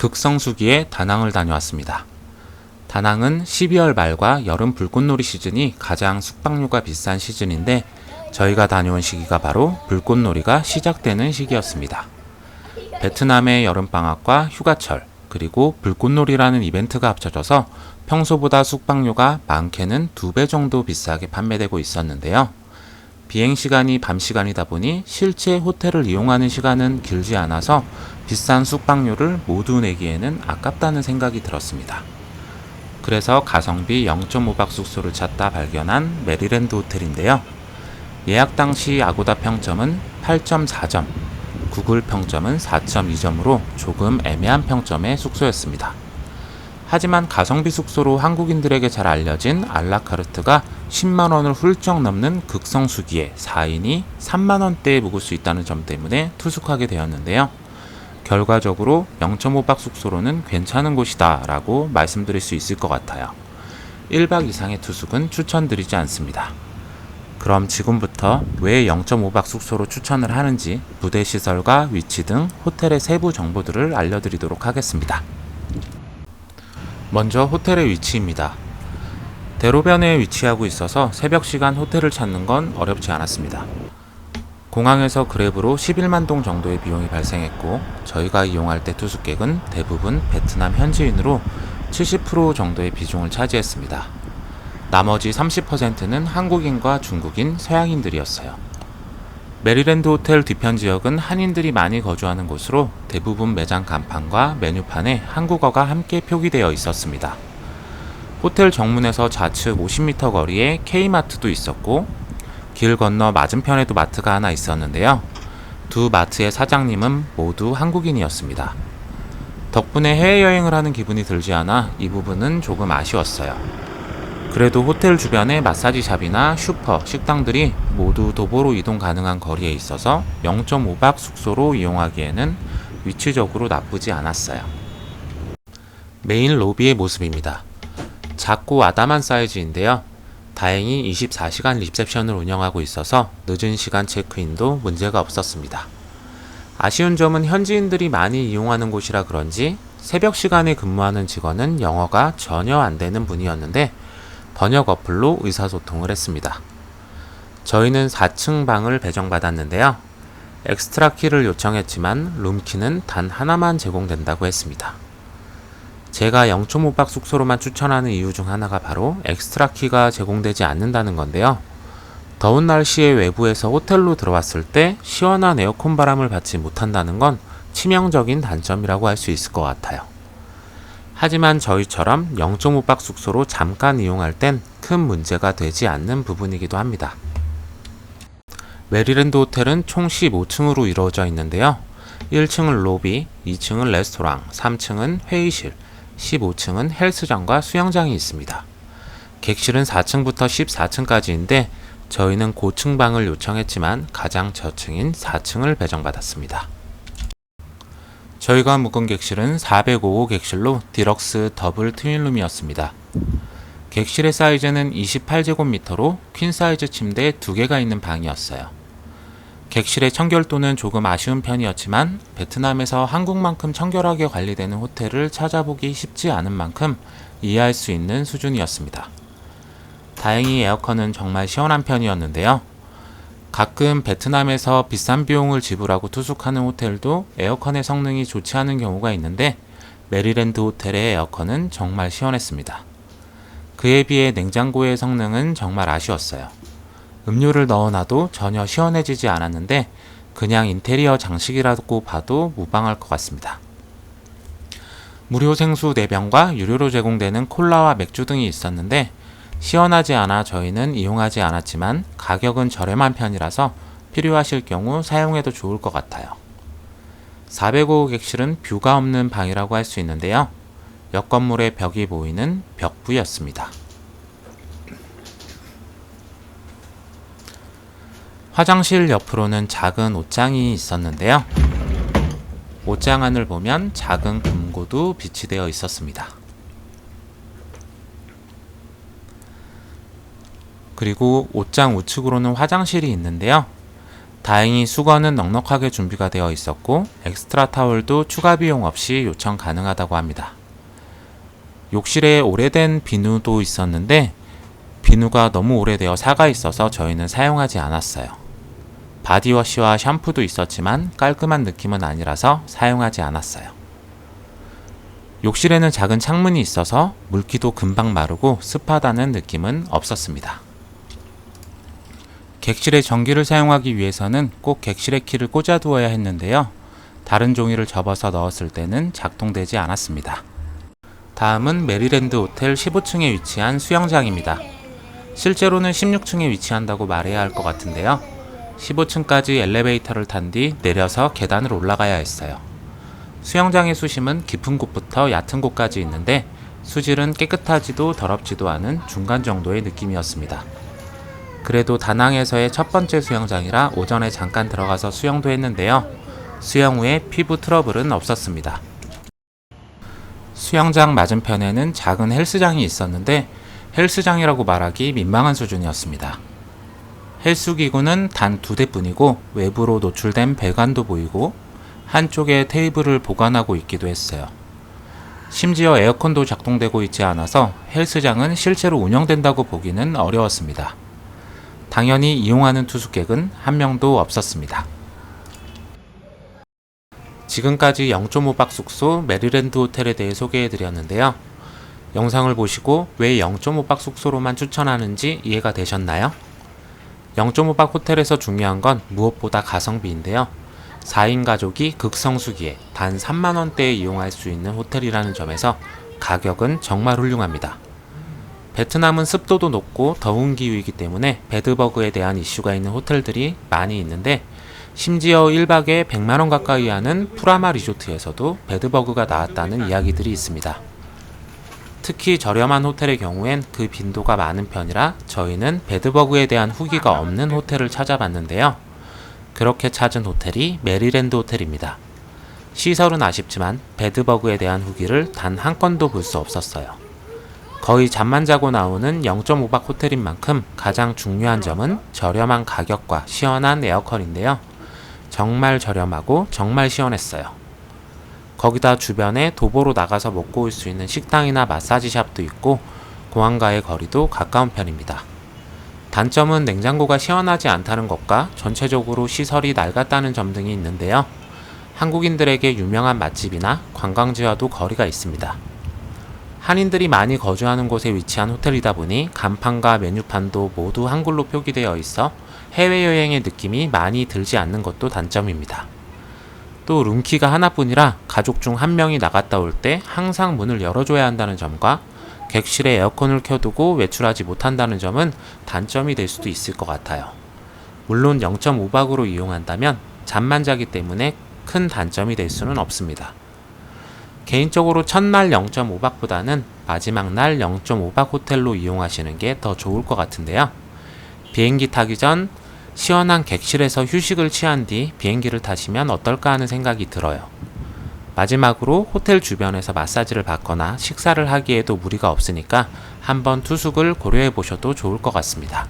극성수기에 다낭을 다녀왔습니다. 다낭은 12월 말과 여름 불꽃놀이 시즌이 가장 숙박료가 비싼 시즌인데 저희가 다녀온 시기가 바로 불꽃놀이가 시작되는 시기였습니다. 베트남의 여름방학과 휴가철 그리고 불꽃놀이라는 이벤트가 합쳐져서 평소보다 숙박료가 많게는 2배 정도 비싸게 판매되고 있었는데요. 비행시간이 밤시간이다 보니 실제 호텔을 이용하는 시간은 길지 않아서 비싼 숙박료를 모두 내기에는 아깝다는 생각이 들었습니다. 그래서 가성비 0.5박 숙소를 찾다 발견한 메리랜드 호텔인데요. 예약 당시 아고다 평점은 8.4점, 구글 평점은 4.2점으로 조금 애매한 평점의 숙소였습니다. 하지만 가성비 숙소로 한국인들에게 잘 알려진 알라카르트가 10만원을 훌쩍 넘는 극성수기에 4인이 3만원대에 묵을 수 있다는 점 때문에 투숙하게 되었는데요. 결과적으로 0.5박 숙소로는 괜찮은 곳이다 라고 말씀드릴 수 있을 것 같아요. 1박 이상의 투숙은 추천드리지 않습니다. 그럼 지금부터 왜 0.5박 숙소로 추천을 하는지 부대 시설과 위치 등 호텔의 세부 정보들을 알려드리도록 하겠습니다. 먼저 호텔의 위치입니다. 대로변에 위치하고 있어서 새벽 시간 호텔을 찾는 건 어렵지 않았습니다. 공항에서 그랩으로 11만 동 정도의 비용이 발생했고 저희가 이용할 때 투숙객은 대부분 베트남 현지인으로 70% 정도의 비중을 차지했습니다. 나머지 30%는 한국인과 중국인, 서양인들이었어요. 메리랜드 호텔 뒤편 지역은 한인들이 많이 거주하는 곳으로 대부분 매장 간판과 메뉴판에 한국어가 함께 표기되어 있었습니다. 호텔 정문에서 좌측 50m 거리에 K마트도 있었고 길 건너 맞은편에도 마트가 하나 있었는데요. 두 마트의 사장님은 모두 한국인이었습니다. 덕분에 해외여행을 하는 기분이 들지 않아 이 부분은 조금 아쉬웠어요. 그래도 호텔 주변에 마사지샵이나 슈퍼, 식당들이 모두 도보로 이동 가능한 거리에 있어서 0.5박 숙소로 이용하기에는 위치적으로 나쁘지 않았어요. 메인 로비의 모습입니다. 작고 아담한 사이즈인데요. 다행히 24시간 리셉션을 운영하고 있어서 늦은 시간 체크인도 문제가 없었습니다. 아쉬운 점은 현지인들이 많이 이용하는 곳이라 그런지 새벽 시간에 근무하는 직원은 영어가 전혀 안 되는 분이었는데 번역 어플로 의사소통을 했습니다. 저희는 4층 방을 배정받았는데요. 엑스트라 키를 요청했지만 룸키는 단 하나만 제공된다고 했습니다. 제가 0.5박 숙소로만 추천하는 이유 중 하나가 바로 엑스트라 키가 제공되지 않는다는 건데요. 더운 날씨에 외부에서 호텔로 들어왔을 때 시원한 에어컨 바람을 받지 못한다는 건 치명적인 단점이라고 할 수 있을 것 같아요. 하지만 저희처럼 0.5박 숙소로 잠깐 이용할 땐 큰 문제가 되지 않는 부분이기도 합니다. 메리랜드 호텔은 총 15층으로 이루어져 있는데요. 1층은 로비, 2층은 레스토랑, 3층은 회의실, 15층은 헬스장과 수영장이 있습니다. 객실은 4층부터 14층까지인데 저희는 고층 방을 요청했지만 가장 저층인 4층을 배정받았습니다. 저희가 묵은 객실은 405호 객실로 디럭스 더블 트윈룸이었습니다. 객실의 사이즈는 28제곱미터로 퀸사이즈 침대 2개가 있는 방이었어요. 객실의 청결도는 조금 아쉬운 편이었지만 베트남에서 한국만큼 청결하게 관리되는 호텔을 찾아보기 쉽지 않은 만큼 이해할 수 있는 수준이었습니다. 다행히 에어컨은 정말 시원한 편이었는데요. 가끔 베트남에서 비싼 비용을 지불하고 투숙하는 호텔도 에어컨의 성능이 좋지 않은 경우가 있는데 메리랜드 호텔의 에어컨은 정말 시원했습니다. 그에 비해 냉장고의 성능은 정말 아쉬웠어요. 음료를 넣어놔도 전혀 시원해지지 않았는데 그냥 인테리어 장식이라고 봐도 무방할 것 같습니다. 무료 생수 4병과 유료로 제공되는 콜라와 맥주 등이 있었는데 시원하지 않아 저희는 이용하지 않았지만 가격은 저렴한 편이라서 필요하실 경우 사용해도 좋을 것 같아요. 405호 객실은 뷰가 없는 방이라고 할 수 있는데요. 옆 건물의 벽이 보이는 벽부였습니다. 화장실 옆으로는 작은 옷장이 있었는데요. 옷장 안을 보면 작은 금고도 비치되어 있었습니다. 그리고 옷장 우측으로는 화장실이 있는데요. 다행히 수건은 넉넉하게 준비가 되어 있었고 엑스트라 타월도 추가 비용 없이 요청 가능하다고 합니다. 욕실에 오래된 비누도 있었는데 비누가 너무 오래되어 삭아 있어서 저희는 사용하지 않았어요. 바디워시와 샴푸도 있었지만 깔끔한 느낌은 아니라서 사용하지 않았어요. 욕실에는 작은 창문이 있어서 물기도 금방 마르고 습하다는 느낌은 없었습니다. 객실에 전기를 사용하기 위해서는 꼭 객실의 키를 꽂아두어야 했는데요. 다른 종이를 접어서 넣었을 때는 작동되지 않았습니다. 다음은 메리랜드 호텔 15층에 위치한 수영장입니다. 실제로는 16층에 위치한다고 말해야 할 것 같은데요. 15층까지 엘리베이터를 탄 뒤 내려서 계단을 올라가야 했어요. 수영장의 수심은 깊은 곳부터 얕은 곳까지 있는데 수질은 깨끗하지도 더럽지도 않은 중간 정도의 느낌이었습니다. 그래도 다낭에서의 첫 번째 수영장이라 오전에 잠깐 들어가서 수영도 했는데요. 수영 후에 피부 트러블은 없었습니다. 수영장 맞은편에는 작은 헬스장이 있었는데 헬스장이라고 말하기 민망한 수준이었습니다. 헬스기구는 단 2대뿐이고 외부로 노출된 배관도 보이고 한쪽에 테이블을 보관하고 있기도 했어요. 심지어 에어컨도 작동되고 있지 않아서 헬스장은 실제로 운영된다고 보기는 어려웠습니다. 당연히 이용하는 투숙객은 한 명도 없었습니다. 지금까지 0.5박 숙소 메리랜드 호텔에 대해 소개해드렸는데요. 영상을 보시고 왜 0.5박 숙소로만 추천하는지 이해가 되셨나요? 0.5박 호텔에서 중요한 건 무엇보다 가성비인데요. 4인 가족이 극성수기에 단 3만원대에 이용할 수 있는 호텔이라는 점에서 가격은 정말 훌륭합니다. 베트남은 습도도 높고 더운 기후이기 때문에 베드버그에 대한 이슈가 있는 호텔들이 많이 있는데 심지어 1박에 100만원 가까이 하는 프라마 리조트에서도 베드버그가 나왔다는 이야기들이 있습니다. 특히 저렴한 호텔의 경우엔 그 빈도가 많은 편이라 저희는 베드버그에 대한 후기가 없는 호텔을 찾아봤는데요. 그렇게 찾은 호텔이 메리랜드 호텔입니다. 시설은 아쉽지만 베드버그에 대한 후기를 단 한 건도 볼 수 없었어요. 거의 잠만 자고 나오는 0.5박 호텔인 만큼 가장 중요한 점은 저렴한 가격과 시원한 에어컨인데요. 정말 저렴하고 정말 시원했어요. 거기다 주변에 도보로 나가서 먹고 올 수 있는 식당이나 마사지 샵도 있고 공항과의 거리도 가까운 편입니다. 단점은 냉장고가 시원하지 않다는 것과 전체적으로 시설이 낡았다는 점 등이 있는데요. 한국인들에게 유명한 맛집이나 관광지와도 거리가 있습니다. 한인들이 많이 거주하는 곳에 위치한 호텔이다 보니 간판과 메뉴판도 모두 한글로 표기되어 있어 해외여행의 느낌이 많이 들지 않는 것도 단점입니다. 또 룸키가 하나뿐이라 가족 중 한 명이 나갔다 올 때 항상 문을 열어줘야 한다는 점과 객실에 에어컨을 켜두고 외출하지 못한다는 점은 단점이 될 수도 있을 것 같아요. 물론 0.5박으로 이용한다면 잠만 자기 때문에 큰 단점이 될 수는 없습니다. 개인적으로 첫날 0.5박보다는 마지막 날 0.5박 호텔로 이용하시는 게 더 좋을 것 같은데요. 비행기 타기 전 시원한 객실에서 휴식을 취한 뒤 비행기를 타시면 어떨까 하는 생각이 들어요. 마지막으로 호텔 주변에서 마사지를 받거나 식사를 하기에도 무리가 없으니까 한번 투숙을 고려해 보셔도 좋을 것 같습니다.